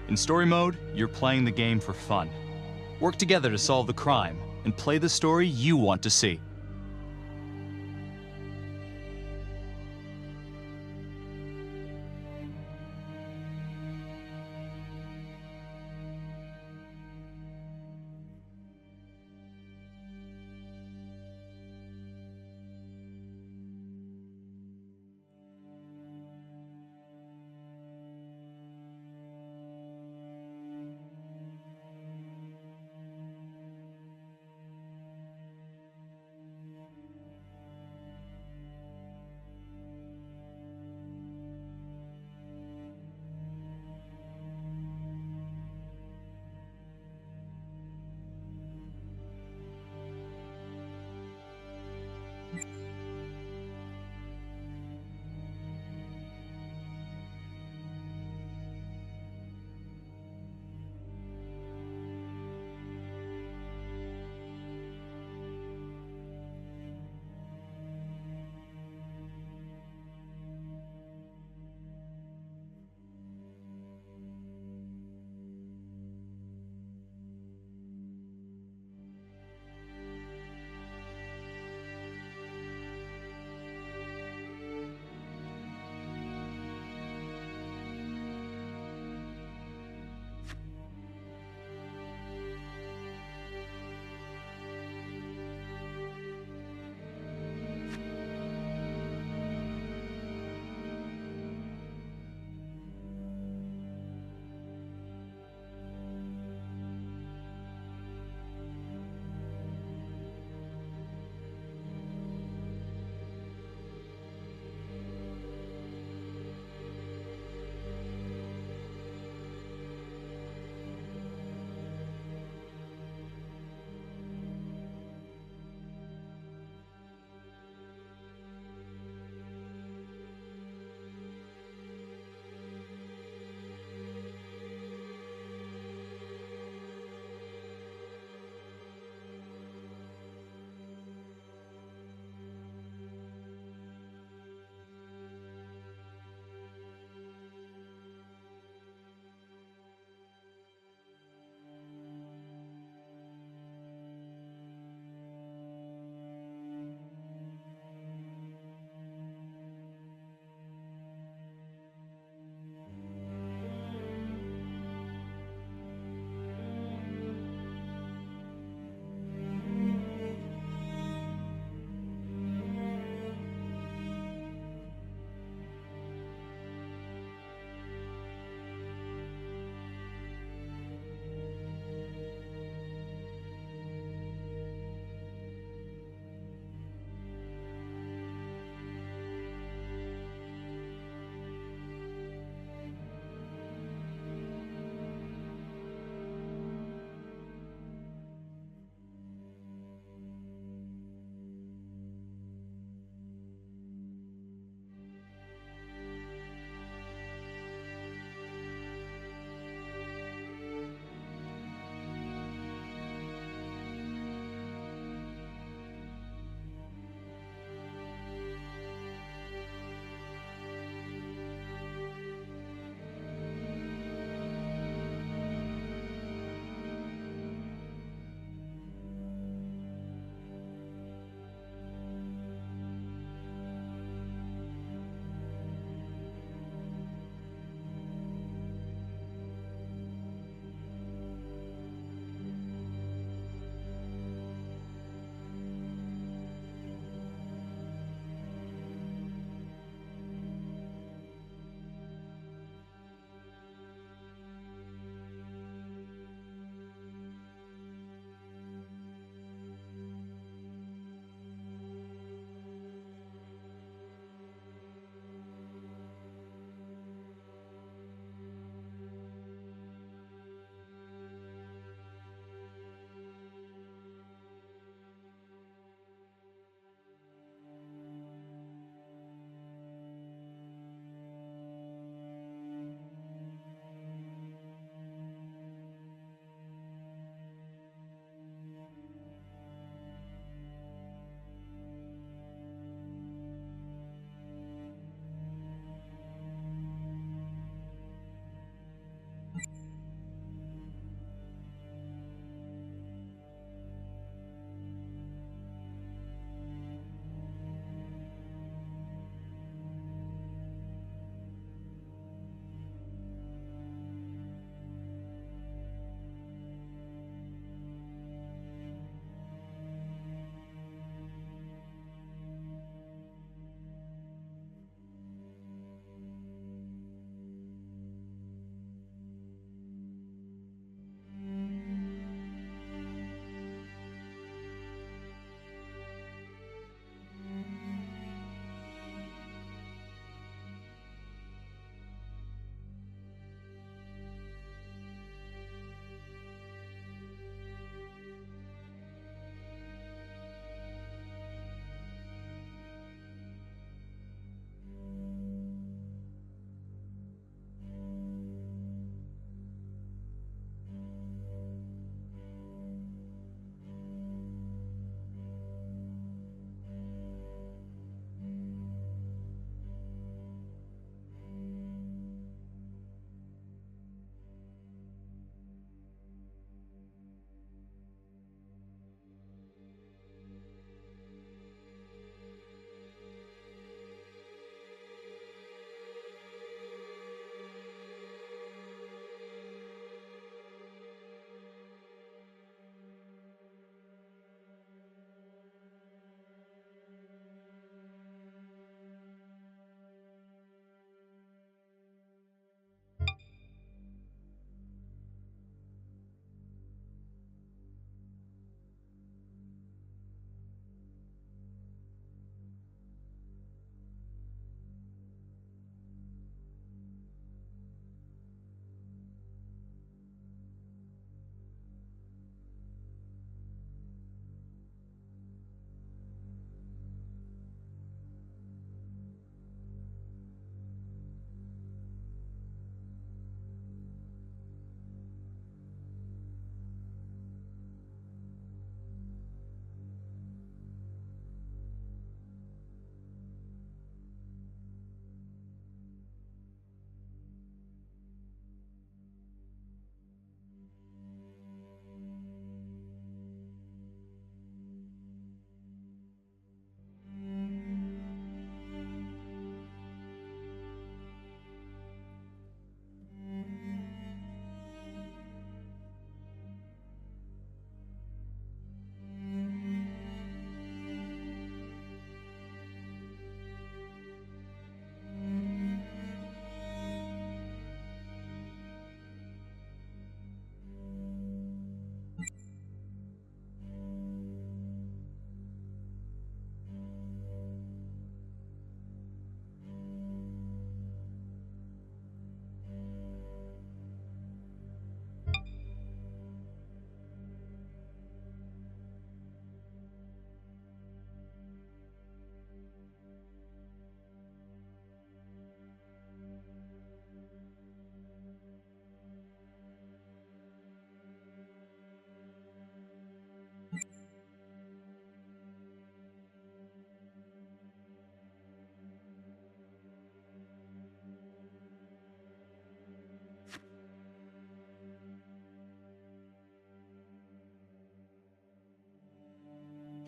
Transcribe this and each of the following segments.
In story mode, you're playing the game for fun. Work together to solve the crime and play the story you want to see.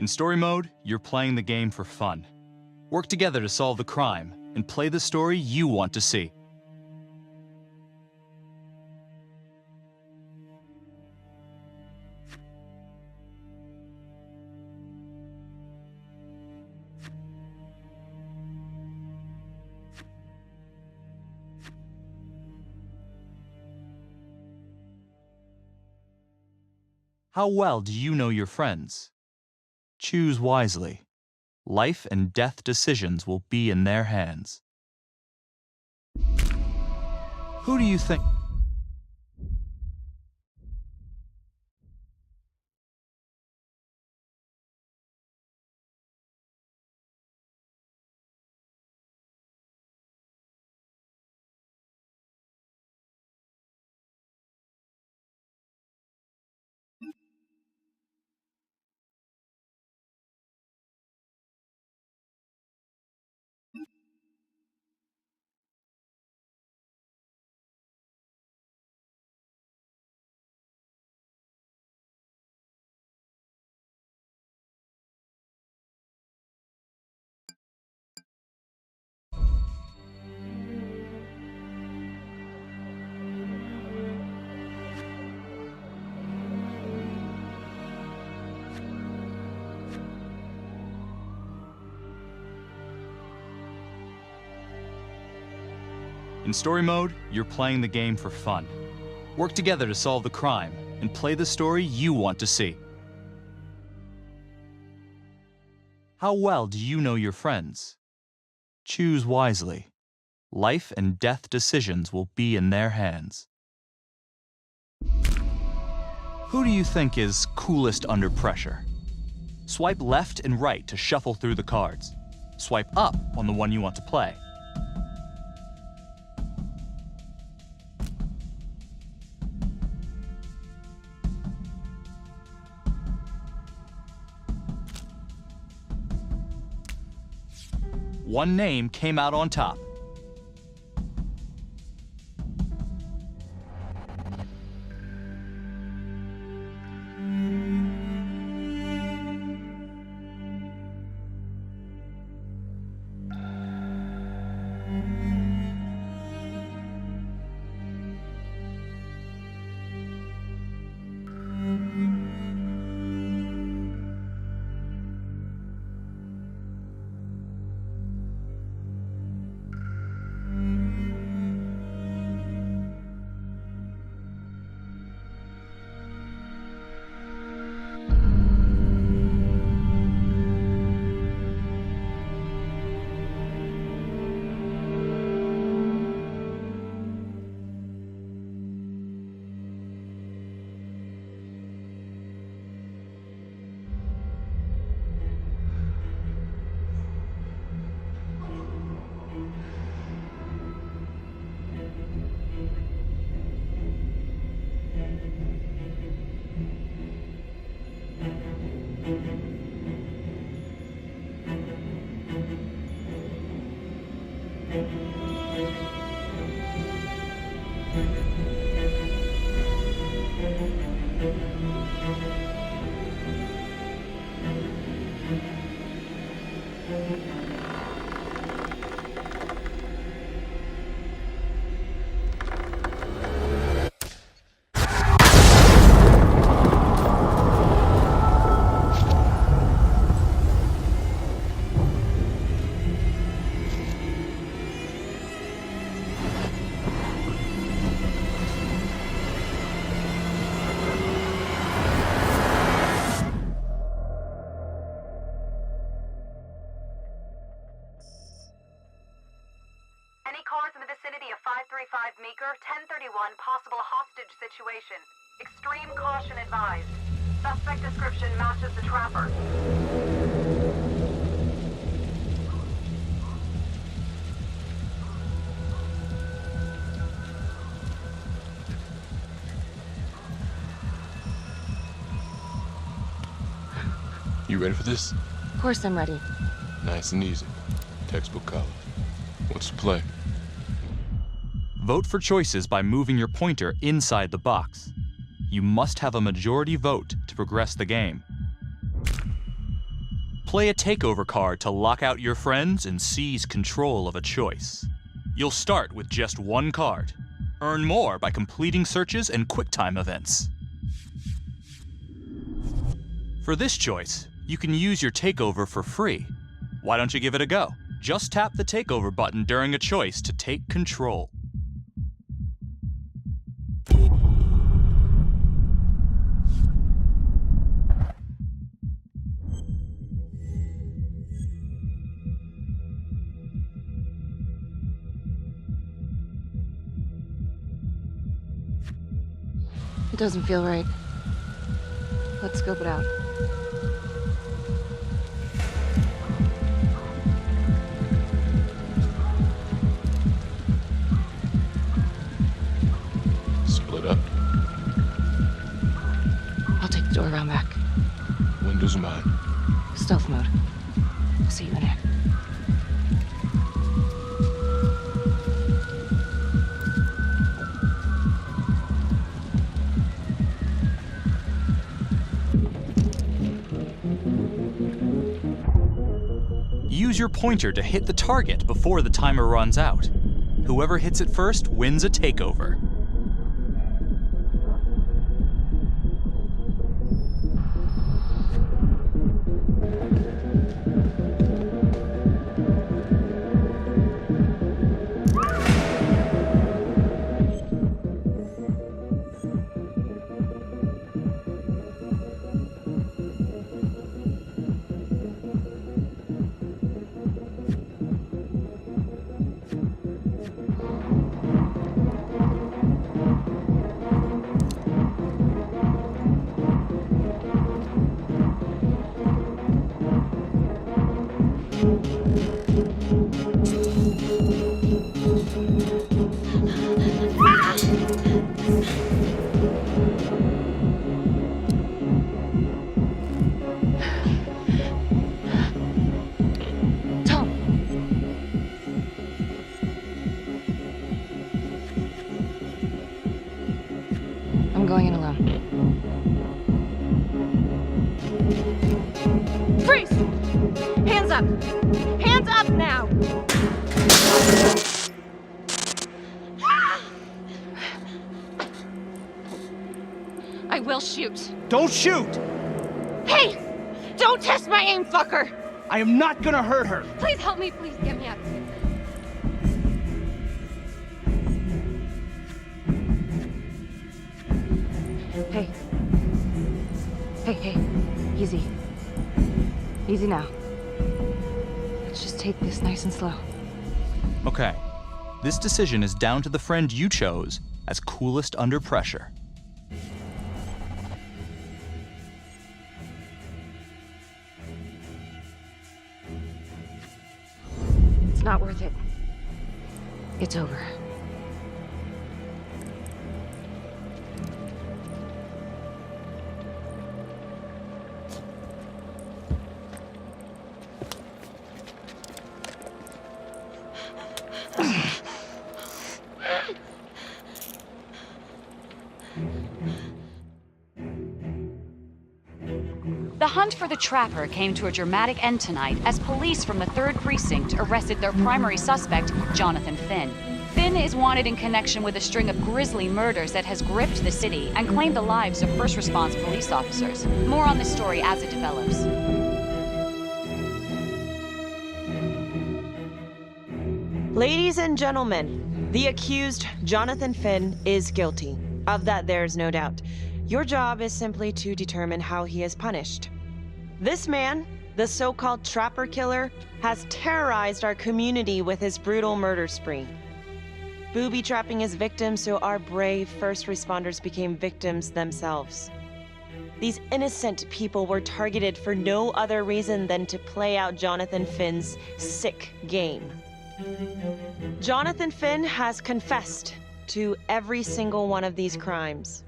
story mode, you're playing the game for fun. Work together to solve the crime and play the story you want to see. How well do you know your friends? Choose wisely. Life and death decisions will be in their hands. Who do you think? In story mode, you're playing the game for fun. Work together to solve the crime and play the story you want to see. How well do you know your friends? Choose wisely. Life and death decisions will be in their hands. Who do you think is coolest under pressure? Swipe left and right to shuffle through the cards. Swipe up on the one you want to play. One name came out on top. Cars in the vicinity of 535 Meeker, 1031, possible hostage situation. Extreme caution advised. Suspect description matches the trapper. You ready for this? Of course I'm ready. Nice and easy. Textbook college. What's the play? Vote for choices by moving your pointer inside the box. You must have a majority vote to progress the game. Play a takeover card to lock out your friends and seize control of a choice. You'll start with just one card. Earn more by completing searches and QuickTime events. For this choice, you can use your takeover for free. Why don't you give it a go? Just tap the takeover button during a choice to take control. It doesn't feel right. Let's scope it out. Split up. I'll take the door around back. Windows mine. Stealth mode. I'll see you in there. Use your pointer to hit the target before the timer runs out. Whoever hits it first wins a takeover. I'm going in alone. Freeze! Hands up! Hands up now! I will shoot. Don't shoot! Hey! Don't test my aim, fucker! I am not gonna hurt her. Please help me, please get me out of here. Hey. Hey. Easy. Easy now. Let's just take this nice and slow. Okay. This decision is down to the friend you chose as coolest under pressure. It's not worth it. It's over. The hunt for the Trapper came to a dramatic end tonight as police from the 3rd Precinct arrested their primary suspect, Jonathan Finn. Finn is wanted in connection with a string of grisly murders that has gripped the city and claimed the lives of first response police officers. More on this story as it develops. Ladies and gentlemen, the accused, Jonathan Finn, is guilty. Of that, there's no doubt. Your job is simply to determine how he is punished. This man, the so-called Trapper Killer, has terrorized our community with his brutal murder spree. Booby-trapping his victims so our brave first responders became victims themselves. These innocent people were targeted for no other reason than to play out Jonathan Finn's sick game. Jonathan Finn has confessed to every single one of these crimes.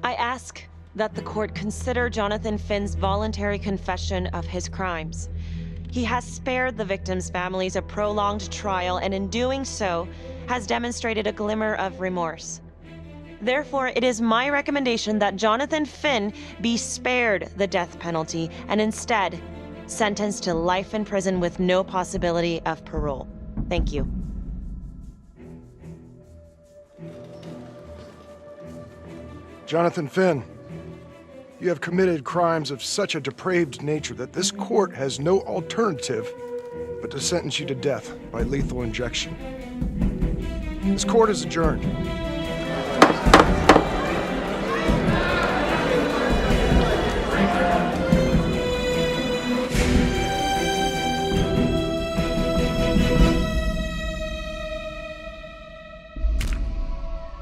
I ask that the court consider Jonathan Finn's voluntary confession of his crimes. He has spared the victims' families a prolonged trial, and in doing so, has demonstrated a glimmer of remorse. Therefore, it is my recommendation that Jonathan Finn be spared the death penalty and instead sentenced to life in prison with no possibility of parole. Thank you. Jonathan Finn, you have committed crimes of such a depraved nature that this court has no alternative but to sentence you to death by lethal injection. This court is adjourned.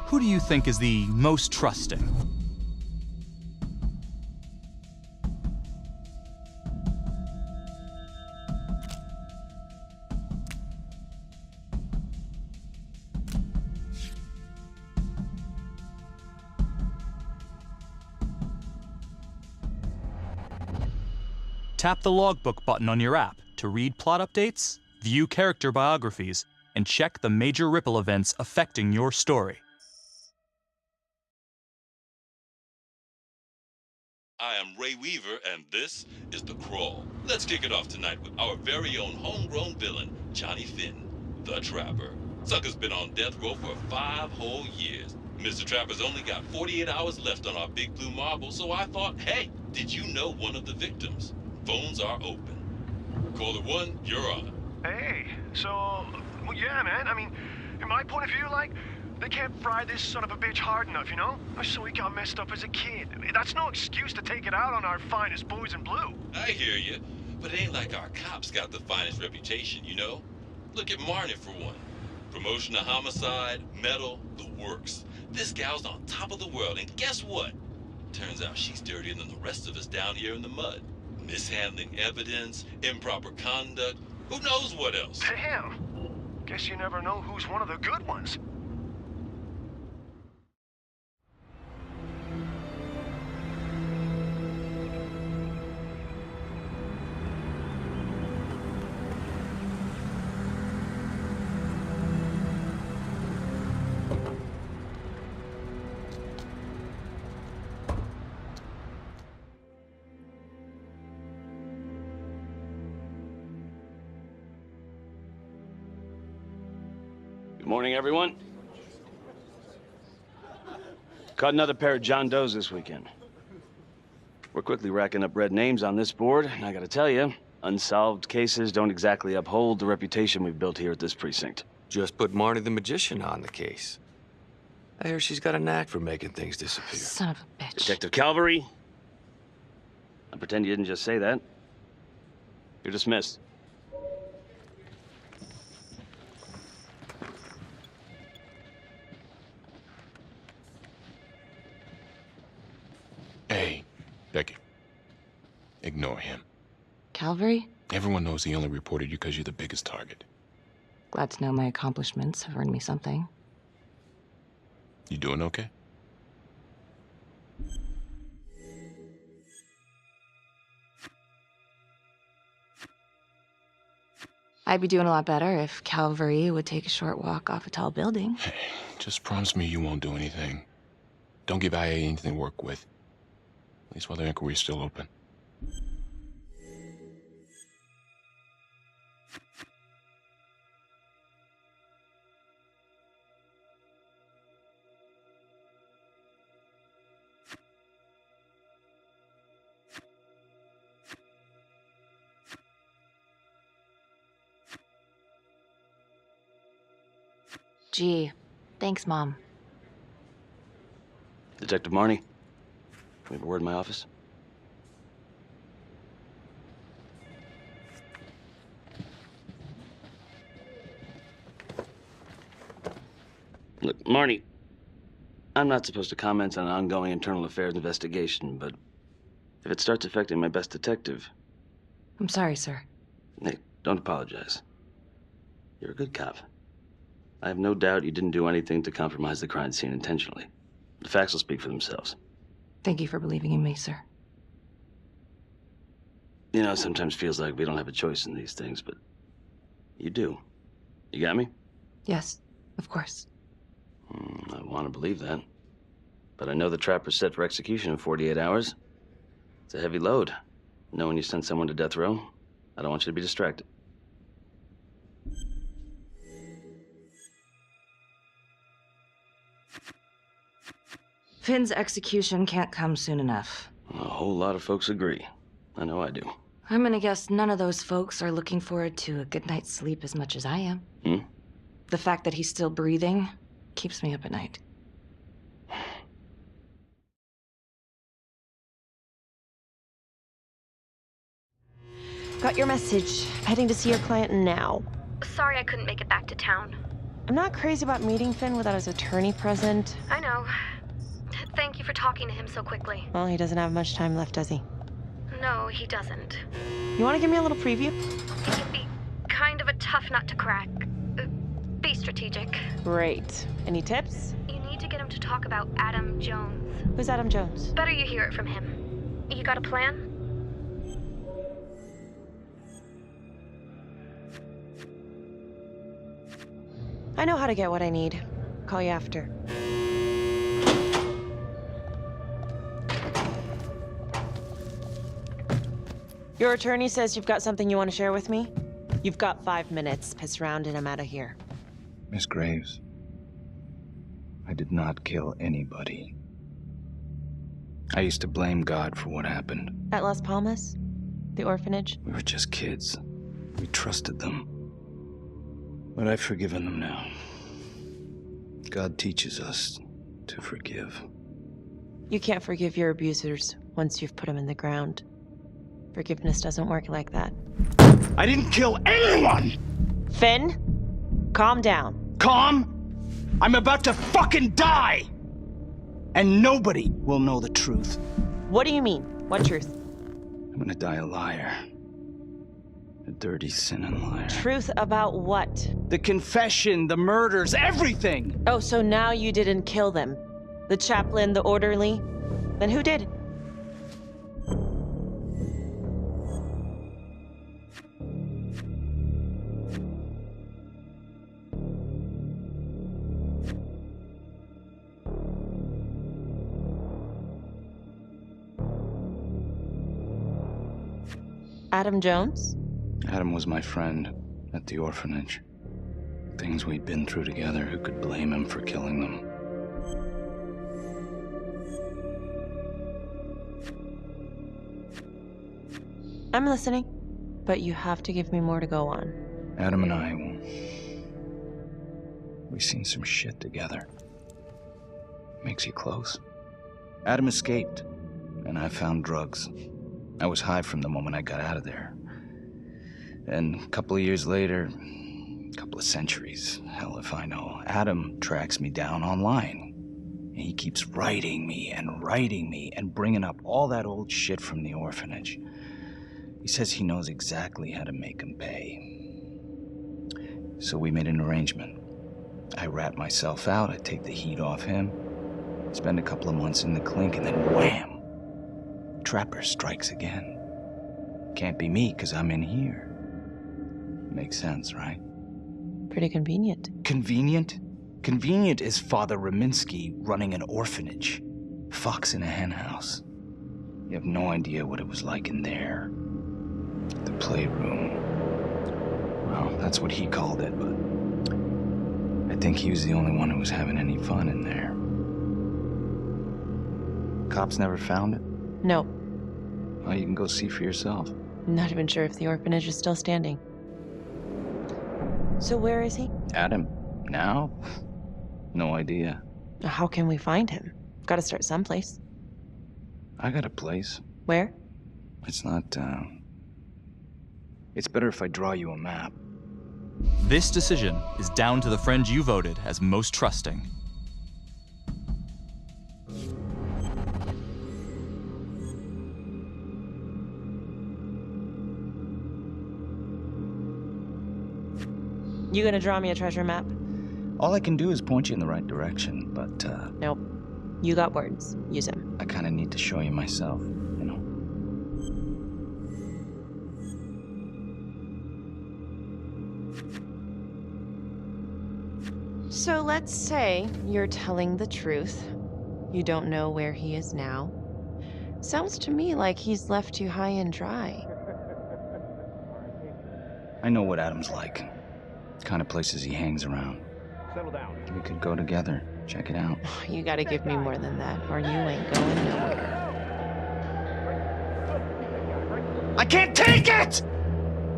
Who do you think is the most trusting? Tap the logbook button on your app to read plot updates, view character biographies, and check the major ripple events affecting your story. I am Ray Weaver, and this is The Crawl. Let's kick it off tonight with our very own homegrown villain, Johnny Finn, the Trapper. Sucker's been on death row for 5 whole years. Mr. Trapper's only got 48 hours left on our big blue marble, so I thought, hey, did you know one of the victims? Phones are open. Caller 1, you're on. Hey, so, well, yeah, man. I mean, in my point of view, like, they can't fry this son of a bitch hard enough, you know? So he got messed up as a kid. I mean, that's no excuse to take it out on our finest boys in blue. I hear you, but it ain't like our cops got the finest reputation, you know? Look at Marnie for one. Promotion to homicide, medal, the works. This gal's on top of the world, and guess what? Turns out she's dirtier than the rest of us down here in the mud. Mishandling evidence, improper conduct, who knows what else? Damn. Guess you never know who's one of the good ones. Good morning, everyone. Caught another pair of John Does this weekend. We're quickly racking up red names on this board, and I gotta tell you, unsolved cases don't exactly uphold the reputation we've built here at this precinct. Just put Marnie the Magician on the case. I hear she's got a knack for making things disappear. Son of a bitch. Detective Calvary, I pretend you didn't just say that. You're dismissed. Hey, Becky. Ignore him. Calvary? Everyone knows he only reported you because you're the biggest target. Glad to know my accomplishments have earned me something. You doing okay? I'd be doing a lot better if Calvary would take a short walk off a tall building. Hey, just promise me you won't do anything. Don't give IA anything to work with. At least while the inquiry's still open. Gee, thanks, Mom. Detective Marnie, we have a word in my office. Look, Marnie, I'm not supposed to comment on an ongoing internal affairs investigation, but if it starts affecting my best detective... I'm sorry, sir. Hey, don't apologize. You're a good cop. I have no doubt you didn't do anything to compromise the crime scene intentionally. The facts will speak for themselves. Thank you for believing in me, sir. You know, it sometimes feels like we don't have a choice in these things, but you do. You got me? Yes, of course. I want to believe that. But I know the trapper's set for execution in 48 hours. It's a heavy load. Know when you send someone to death row? I don't want you to be distracted. Finn's execution can't come soon enough. A whole lot of folks agree. I know I do. I'm gonna guess none of those folks are looking forward to a good night's sleep as much as I am. The fact that he's still breathing keeps me up at night. Got your message. Heading to see your client now. Sorry I couldn't make it back to town. I'm not crazy about meeting Finn without his attorney present. I know. Thank you for talking to him so quickly. Well, he doesn't have much time left, does he? No, he doesn't. You want to give me a little preview? He can be kind of a tough nut to crack. Be strategic. Great. Any tips? You need to get him to talk about Adam Jones. Who's Adam Jones? Better you hear it from him. You got a plan? I know how to get what I need. Call you after. Your attorney says you've got something you want to share with me? You've got 5 minutes. Piss around and I'm out of here. Miss Graves, I did not kill anybody. I used to blame God for what happened. At Las Palmas? The orphanage? We were just kids. We trusted them. But I've forgiven them now. God teaches us to forgive. You can't forgive your abusers once you've put them in the ground. Forgiveness doesn't work like that. I didn't kill anyone! Finn, calm down. Calm? I'm about to fucking die! And nobody will know the truth. What do you mean? What truth? I'm gonna die a liar. A dirty, sinning liar. Truth about what? The confession, the murders, everything! Oh, so now you didn't kill them? The chaplain, the orderly? Then who did? Adam Jones? Adam was my friend at the orphanage. Things we'd been through together, who could blame him for killing them? I'm listening, but you have to give me more to go on. Adam and I, we've seen some shit together. Makes you close. Adam escaped, and I found drugs. I was high from the moment I got out of there. And a couple of years later, a couple of centuries, hell if I know, Adam tracks me down online. And he keeps writing me and bringing up all that old shit from the orphanage. He says he knows exactly how to make him pay. So we made an arrangement. I rat myself out, I take the heat off him, spend a couple of months in the clink, and then wham! Trapper strikes again. Can't be me, 'cause I'm in here. Makes sense, right? Pretty convenient. Convenient? Convenient is Father Raminsky running an orphanage. Fox in a hen house. You have no idea what it was like in there. The playroom. Well, that's what he called it, but I think he was the only one who was having any fun in there. Cops never found it? No. Well, you can go see for yourself. Not even sure if the orphanage is still standing. So where is he? Adam? Now? No idea. How can we find him? Gotta start someplace. I got a place. Where? It's not, It's better if I draw you a map. This decision is down to the friend you voted as most trusting. You gonna draw me a treasure map? All I can do is point you in the right direction, but, Nope. You got words. Use them. I kinda need to show you myself, you know? So let's say you're telling the truth. You don't know where he is now. Sounds to me like he's left you high and dry. I know what Adam's like. The kind of places he hangs around. Settle down. We could go together. Check it out. You gotta give me more than that, or you ain't going nowhere. I can't take it!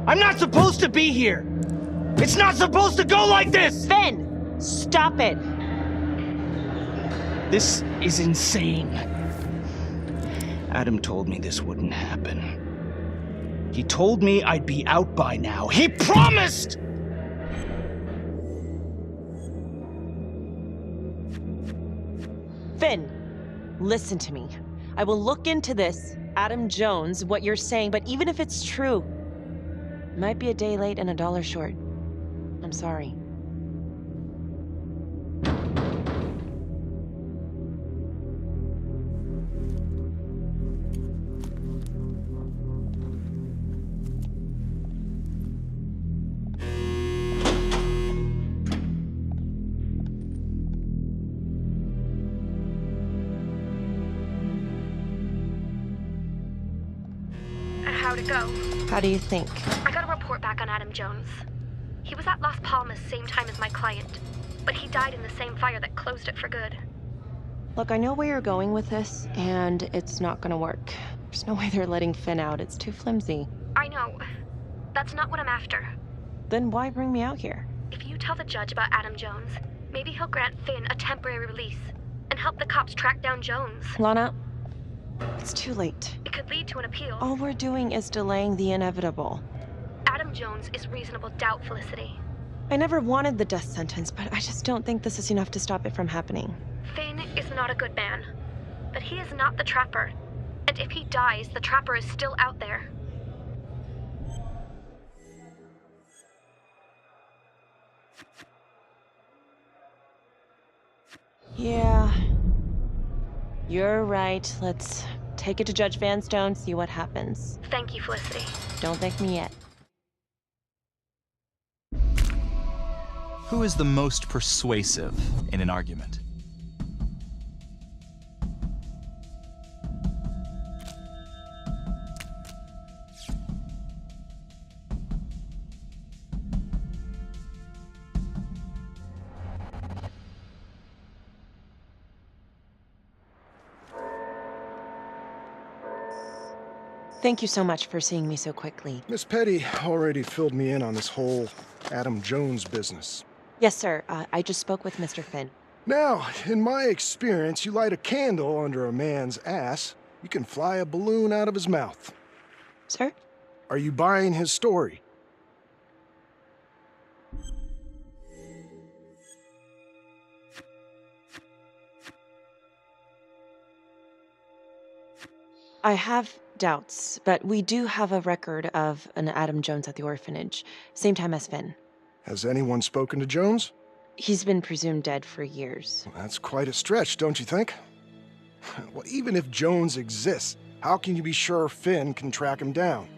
I'm not supposed to be here! It's not supposed to go like this! Finn! Stop it! This is insane. Adam told me this wouldn't happen. He told me I'd be out by now. He promised! Finn, listen to me. I will look into this, Adam Jones, what you're saying, but even if it's true, it might be a day late and $1 short. I'm sorry. How'd it go? How do you think? I got a report back on Adam Jones. He was at Las Palmas same time as my client, but he died in the same fire that closed it for good. Look, I know where you're going with this, and it's not gonna work. There's no way they're letting Finn out. It's too flimsy. I know. That's not what I'm after. Then why bring me out here? If you tell the judge about Adam Jones, maybe he'll grant Finn a temporary release and help the cops track down Jones. Lana, it's too late. It could lead to an appeal. All we're doing is delaying the inevitable. Adam Jones is reasonable doubt, Felicity. I never wanted the death sentence, but I just don't think this is enough to stop it from happening. Finn is not a good man, but he is not the Trapper. And if he dies, the Trapper is still out there. Yeah. You're right. Let's take it to Judge Vanstone, see what happens. Thank you, Felicity. Don't thank me yet. Who is the most persuasive in an argument? Thank you so much for seeing me so quickly. Miss Petty already filled me in on this whole Adam Jones business. Yes, sir. I just spoke with Mr. Finn. Now, in my experience, you light a candle under a man's ass, you can fly a balloon out of his mouth. Sir? Are you buying his story? I have doubts, but we do have a record of an Adam Jones at the orphanage, same time as Finn. Has anyone spoken to Jones? He's been presumed dead for years. Well, that's quite a stretch, don't you think? Well, even if Jones exists, how can you be sure Finn can track him down?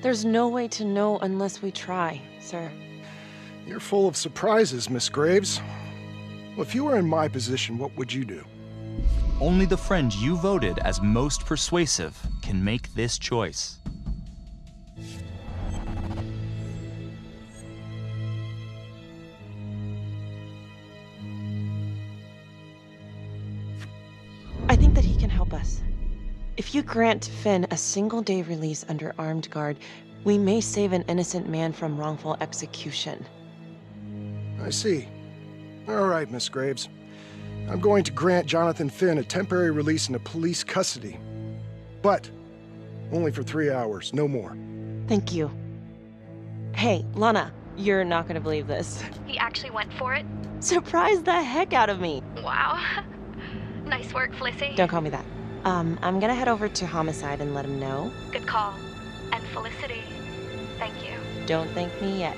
There's no way to know unless we try, sir. You're full of surprises, Miss Graves. Well, if you were in my position, what would you do? Only the friend you voted as most persuasive can make this choice. I think that he can help us. If you grant Finn a single-day release under armed guard, we may save an innocent man from wrongful execution. I see. All right, Miss Graves. I'm going to grant Jonathan Finn a temporary release into police custody. But only for 3 hours, no more. Thank you. Hey, Lana, you're not gonna believe this. He actually went for it? Surprised the heck out of me. Wow. Nice work, Felicity. Don't call me that. I'm gonna head over to Homicide and let him know. Good call. And Felicity, thank you. Don't thank me yet.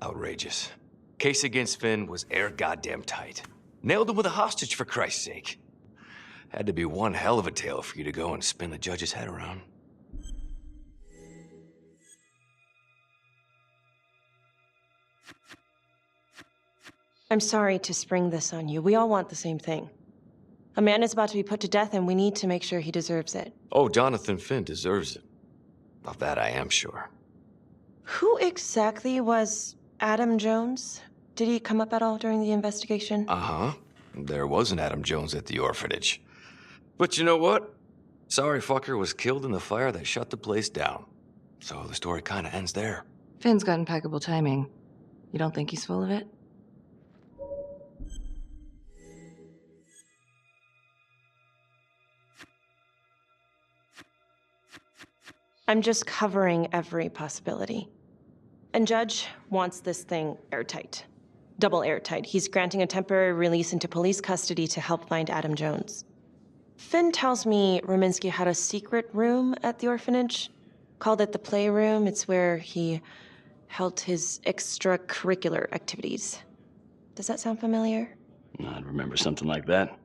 Outrageous. Case against Finn was air goddamn tight. Nailed him with a hostage, for Christ's sake. Had to be one hell of a tale for you to go and spin the judge's head around. I'm sorry to spring this on you. We all want the same thing. A man is about to be put to death, and we need to make sure he deserves it. Oh, Jonathan Finn deserves it. Of that I am sure. Who exactly was Adam Jones? Did he come up at all during the investigation? Uh-huh. There was an Adam Jones at the orphanage. But you know what? Sorry fucker was killed in the fire that shut the place down. So the story kind of ends there. Finn's got impeccable timing. You don't think he's full of it? I'm just covering every possibility. And Judge wants this thing airtight. Double airtight. He's granting a temporary release into police custody to help find Adam Jones. Finn tells me Rominsky had a secret room at the orphanage. Called it the playroom. It's where he held his extracurricular activities. Does that sound familiar? I'd remember something like that.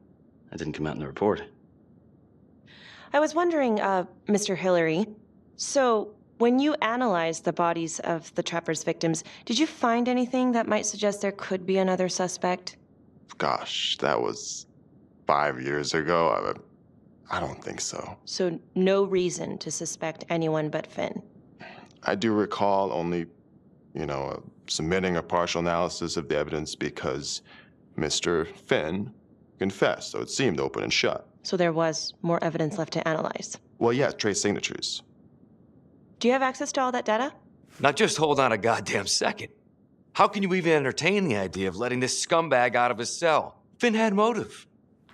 That didn't come out in the report. I was wondering, Mr. Hillary, so when you analyzed the bodies of the Trapper's victims, did you find anything that might suggest there could be another suspect? Gosh, that was 5 years ago. I don't think so. So no reason to suspect anyone but Finn? I do recall only, submitting a partial analysis of the evidence because Mr. Finn confessed, so it seemed open and shut. So there was more evidence left to analyze? Well, yeah, trace signatures. Do you have access to all that data? Not just hold on a goddamn second. How can you even entertain the idea of letting this scumbag out of his cell? Finn had motive.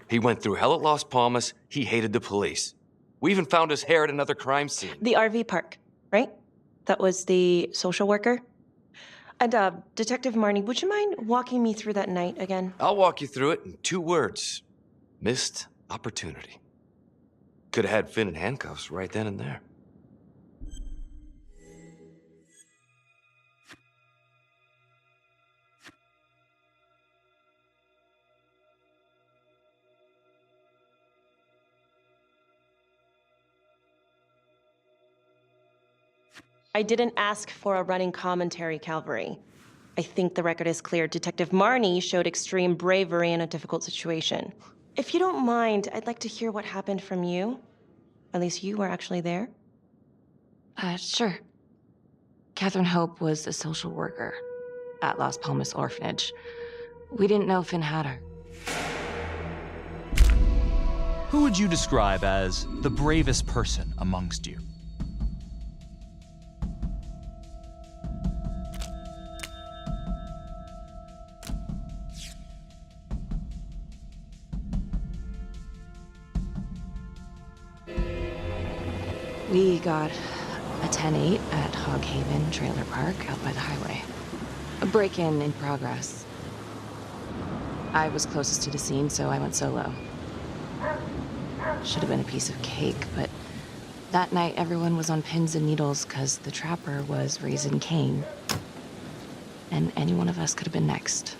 He went through hell at Las Palmas. He hated the police. We even found his hair at another crime scene. The RV park, right? That was the social worker? And, Detective Marnie, would you mind walking me through that night again? I'll walk you through it in 2 words. Missed opportunity. Could have had Finn in handcuffs right then and there. I didn't ask for a running commentary, Calvary. I think the record is clear. Detective Marnie showed extreme bravery in a difficult situation. If you don't mind, I'd like to hear what happened from you. At least you were actually there. Sure. Catherine Hope was a social worker at Las Palmas Orphanage. We didn't know Finn had her. Who would you describe as the bravest person amongst you? We got a 10-8 at Hog Haven Trailer Park out by the highway. A break-in in progress. I was closest to the scene, so I went solo. Should have been a piece of cake, but that night everyone was on pins and needles because the Trapper was raising Cain. And any one of us could have been next.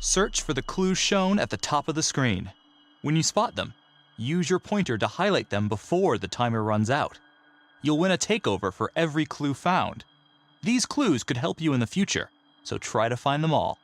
Search for the clues shown at the top of the screen. When you spot them, use your pointer to highlight them before the timer runs out. You'll win a takeover for every clue found. These clues could help you in the future, so try to find them all.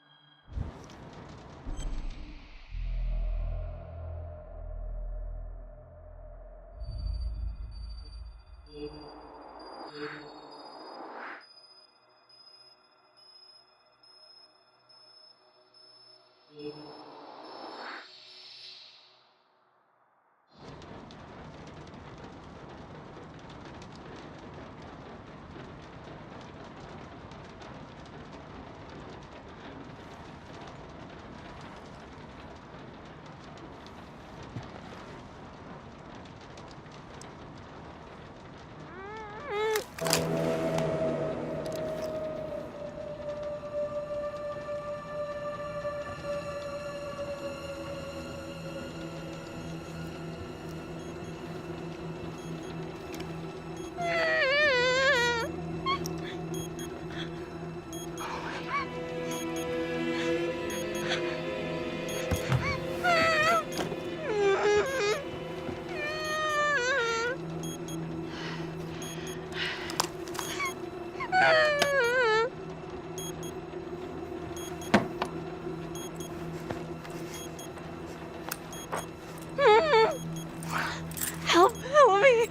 Help me.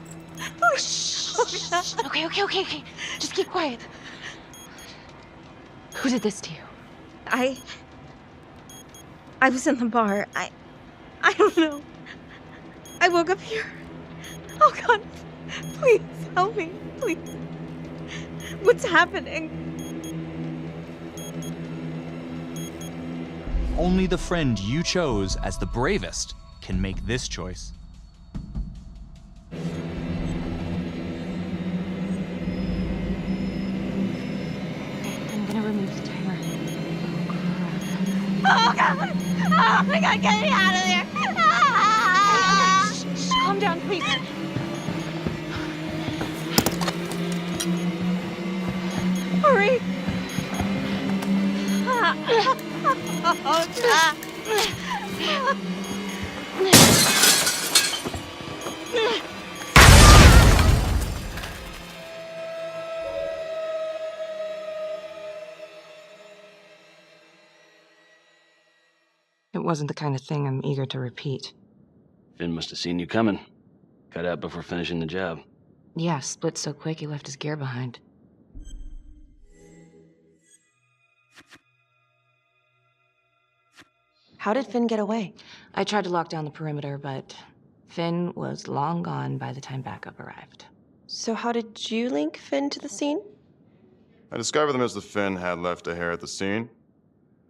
Okay. Just keep quiet. Who did this to you? I was in the bar. I don't know. I woke up here. Oh God, please help me, please. What's happening? Only the friend you chose as the bravest can make this choice. I'm gonna remove the timer. Oh God! Oh my God, get me out of there! Shh, calm down, please. Hurry! Oh God! It wasn't the kind of thing I'm eager to repeat. Finn must have seen you coming. Cut out before finishing the job. Yeah, split so quick he left his gear behind. How did Finn get away? I tried to lock down the perimeter, but Finn was long gone by the time backup arrived. So how did you link Finn to the scene? I discovered that Mr. Finn had left a hair at the scene.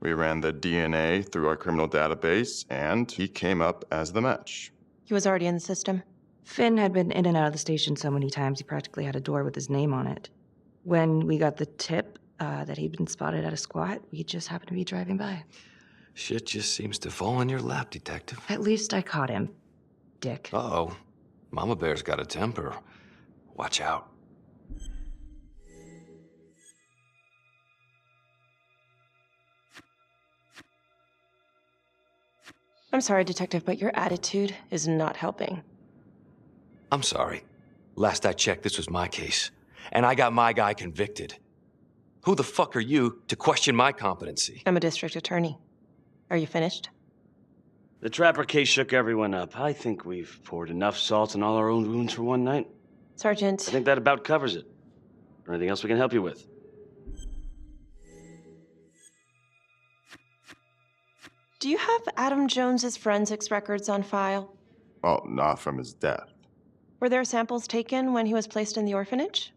We ran the DNA through our criminal database, and he came up as the match. He was already in the system. Finn had been in and out of the station so many times he practically had a door with his name on it. When we got the tip that he'd been spotted at a squat, we just happened to be driving by. Shit just seems to fall in your lap, Detective. At least I caught him, Dick. Uh-oh. Mama Bear's got a temper. Watch out. I'm sorry, Detective, but your attitude is not helping. I'm sorry. Last I checked, this was my case. And I got my guy convicted. Who the fuck are you to question my competency? I'm a district attorney. Are you finished? The Trapper case shook everyone up. I think we've poured enough salt on all our own wounds for one night. Sergeant. I think that about covers it. Or anything else we can help you with? Do you have Adam Jones's forensics records on file? Well, not from his death. Were there samples taken when he was placed in the orphanage?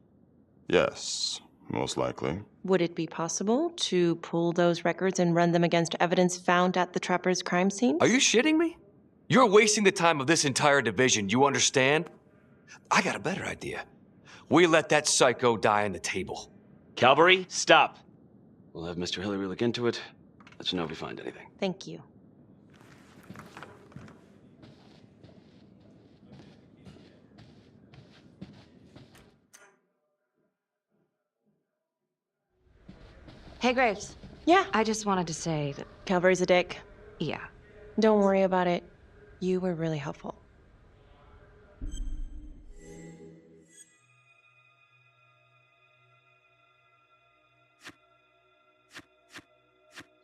Yes, most likely. Would it be possible to pull those records and run them against evidence found at the Trapper's crime scene? Are you shitting me? You're wasting the time of this entire division, you understand? I got a better idea. We let that psycho die on the table. Calvary, stop. We'll have Mr. Hillary look into it. Let you know if we find anything. Thank you. Hey, Graves. Yeah? I just wanted to say that... Calvary's a dick. Yeah. Don't worry about it. You were really helpful.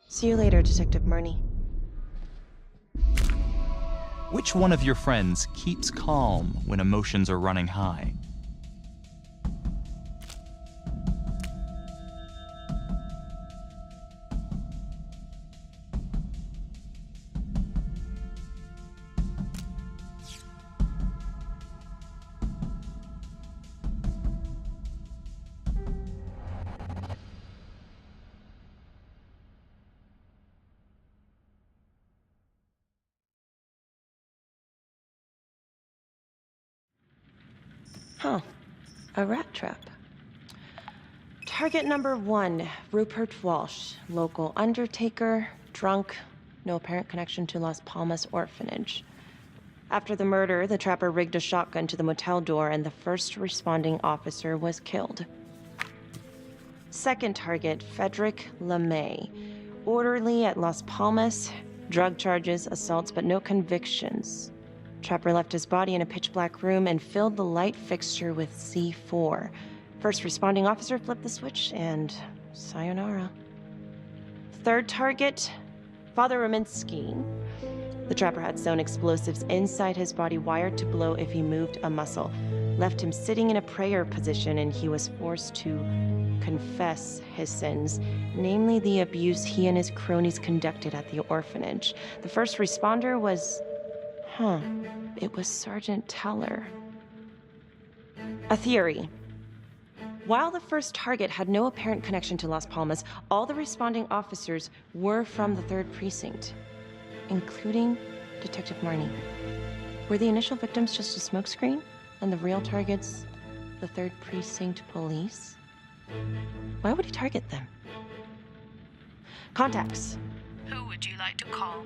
See you later, Detective Marnie. Which one of your friends keeps calm when emotions are running high? Huh. A rat trap. Target number 1, Rupert Walsh, local undertaker, drunk, no apparent connection to Las Palmas orphanage. After the murder, the trapper rigged a shotgun to the motel door and the first responding officer was killed. Second target, Frederick LeMay, orderly at Las Palmas, drug charges, assaults, but no convictions. Trapper left his body in a pitch-black room and filled the light fixture with C4. First responding officer flipped the switch, and sayonara. Third target, Father Rominsky. The trapper had sewn explosives inside his body, wired to blow if he moved a muscle. Left him sitting in a prayer position, and he was forced to confess his sins, namely the abuse he and his cronies conducted at the orphanage. The first responder was... it was Sergeant Teller. A theory. While the first target had no apparent connection to Las Palmas, all the responding officers were from the 3rd Precinct, including Detective Marnie. Were the initial victims just a smokescreen, and the real targets the 3rd Precinct police? Why would he target them? Contacts. Who would you like to call?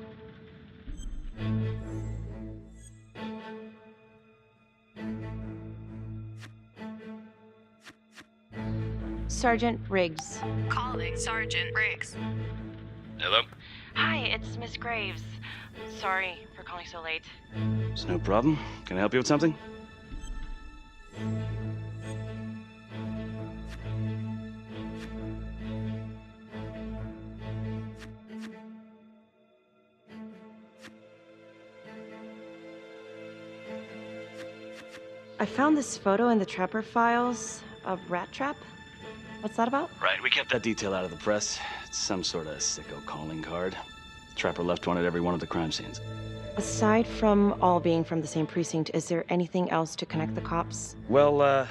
Sergeant Riggs. Calling Sergeant Riggs. Hello? Hi, it's Miss Graves. Sorry for calling so late. It's no problem. Can I help you with something? I found this photo in the Trapper files of Rat Trap. What's that about? Right, we kept that detail out of the press. It's some sort of sicko calling card. Trapper left one at every one of the crime scenes. Aside from all being from the same precinct, is there anything else to connect the cops? Well,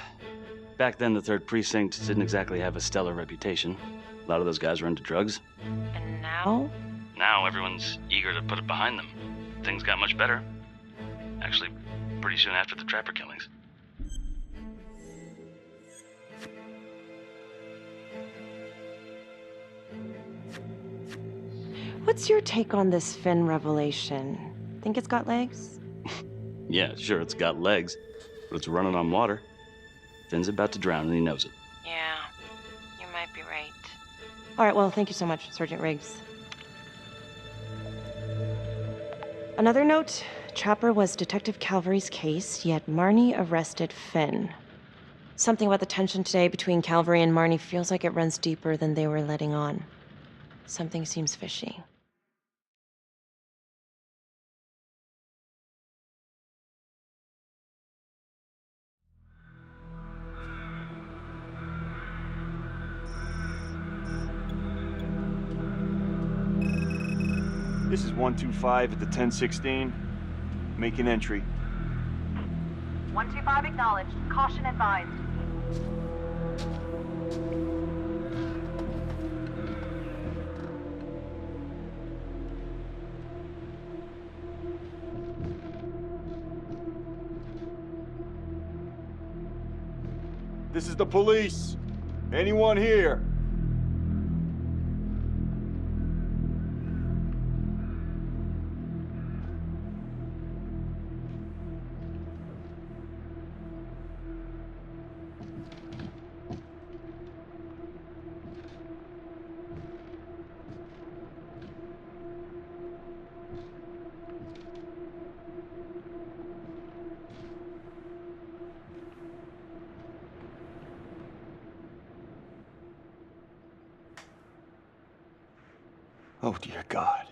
back then the 3rd Precinct didn't exactly have a stellar reputation. A lot of those guys were into drugs. And now? Now everyone's eager to put it behind them. Things got much better. Actually, pretty soon after the Trapper killings. What's your take on this Finn revelation? Think it's got legs? Yeah, sure, it's got legs, but it's running on water. Finn's about to drown and he knows it. Yeah, you might be right. All right, well, thank you so much, Sergeant Riggs. Another note, Trapper was Detective Calvary's case, yet Marnie arrested Finn. Something about the tension today between Calvary and Marnie feels like it runs deeper than they were letting on. Something seems fishy. This is 125 at the 1016. Making entry. 125 acknowledged. Caution advised. This is the police. Anyone here? Oh, dear God.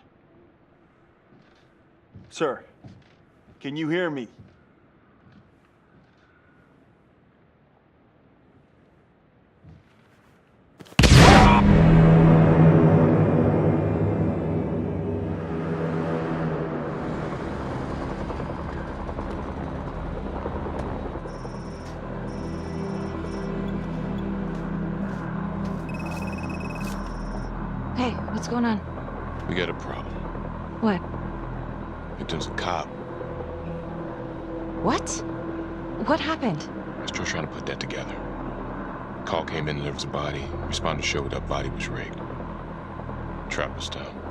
Sir, can you hear me? Hey, what's going on? We got a problem. What? Victim's a cop. What? What happened? Still trying to put that together. Call came in and there was a body. Responder showed up, body was rigged. Trap was down.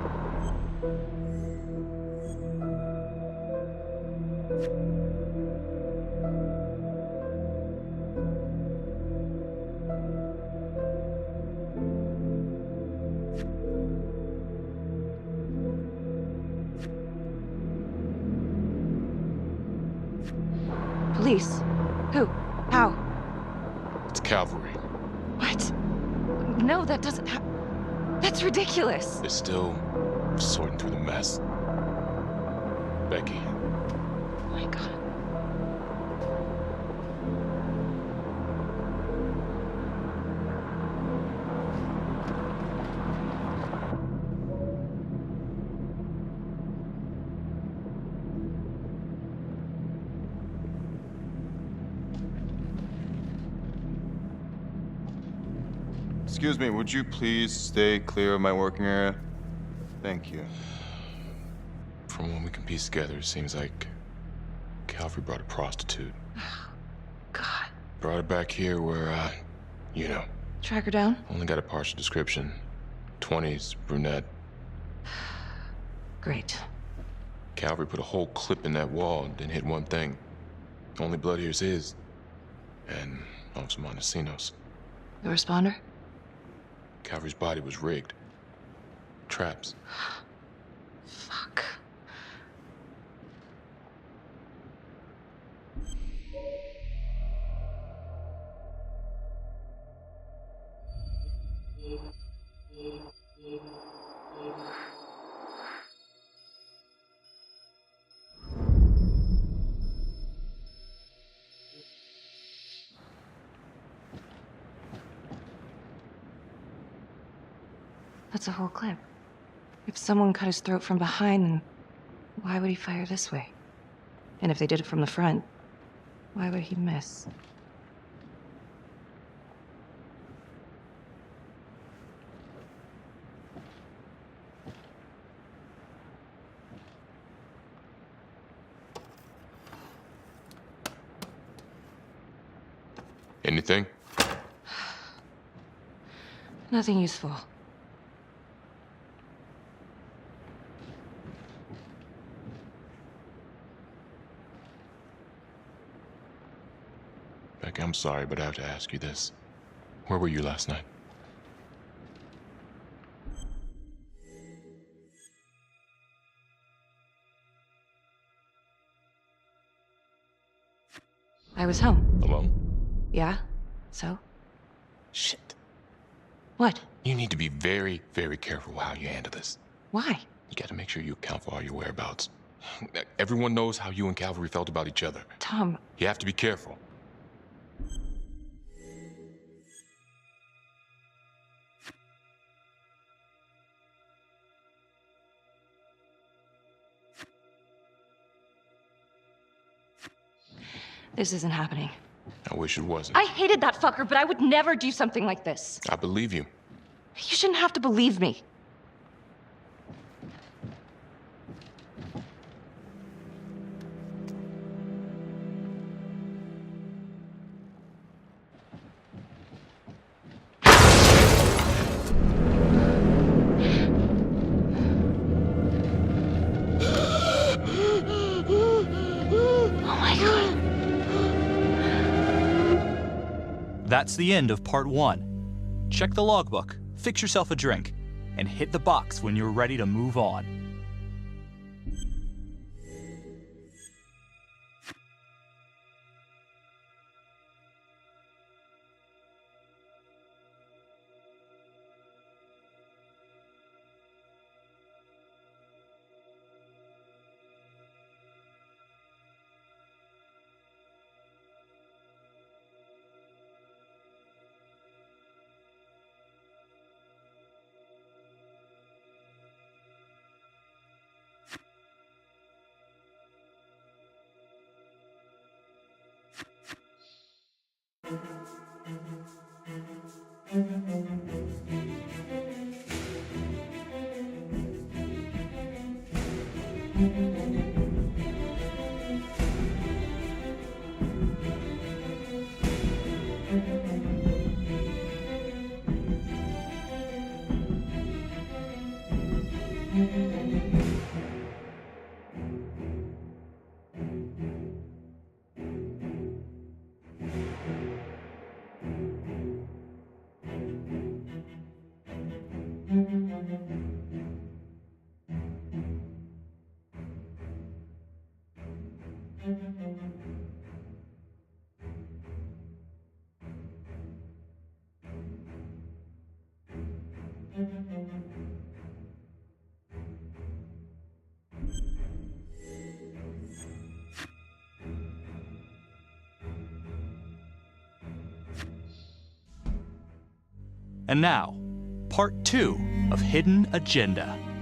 Police? Who? How? It's cavalry. What? No, that doesn't That's ridiculous. They're still sorting through the mess. Becky. Oh my God. Excuse me, would you please stay clear of my working area? Thank you. From what we can piece together, it seems like Calvary brought a prostitute. God. Brought her back here where, you know. Track her down? Only got a partial description. 20s, brunette. Great. Calvary put a whole clip in that wall and didn't hit one thing. Only blood here's his. And Officer Montesinos. The responder? Calvary's body was rigged. Traps. Fuck. That's a whole clip. If someone cut his throat from behind, then why would he fire this way? And if they did it from the front, why would he miss? Anything? Nothing useful. Becky, I'm sorry, but I have to ask you this. Where were you last night? I was home. Alone? Yeah? So? Shit. What? You need to be very, very careful how you handle this. Why? You gotta make sure you account for all your whereabouts. Everyone knows how you and Calvary felt about each other. Tom. You have to be careful. This isn't happening. I wish it wasn't. I hated that fucker, but I would never do something like this. I believe you. You shouldn't have to believe me. Oh my God. That's the end of part 1. Check the logbook, fix yourself a drink, and hit the box when you're ready to move on. And now, part 2 of Hidden Agenda.